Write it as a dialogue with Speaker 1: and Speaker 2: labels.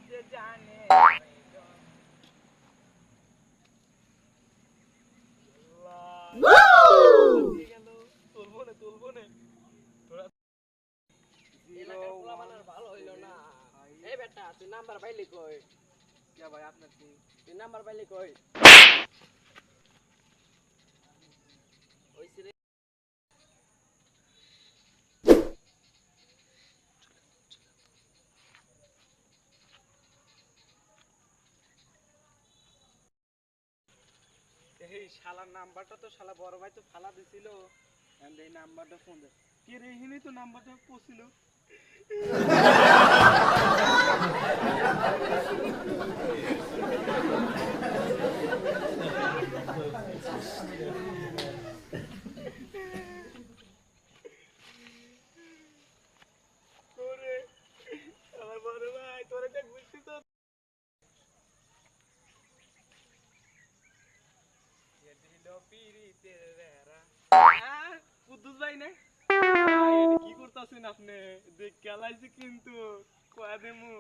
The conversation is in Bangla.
Speaker 1: যে জানে গেল তুলবো না
Speaker 2: এলাকার পোলাপানের ভালো হইল না। এই বেটা তুই নাম্বার পাইলি কই?
Speaker 1: কে ভাই আপনার কি
Speaker 2: তুই নাম্বার পাইলি কই? ওইছে রে।
Speaker 1: এই শালার নাম্বারটা তো শালা বড় ভাই তো ফালা দিছিল এই নাম্বারটা ফোন দে কে রে হিনি তো নাম্বারটা পছিল তোরে শালা বড় ভাই তোরে দেখ বুঝছিস তো এ দিল পিরিতের রেরা কুদ্দুস ভাই না ভাই এটা কি করতেছেন আপনি দেখ খেলাইছি কিন্তু কয়া দেমু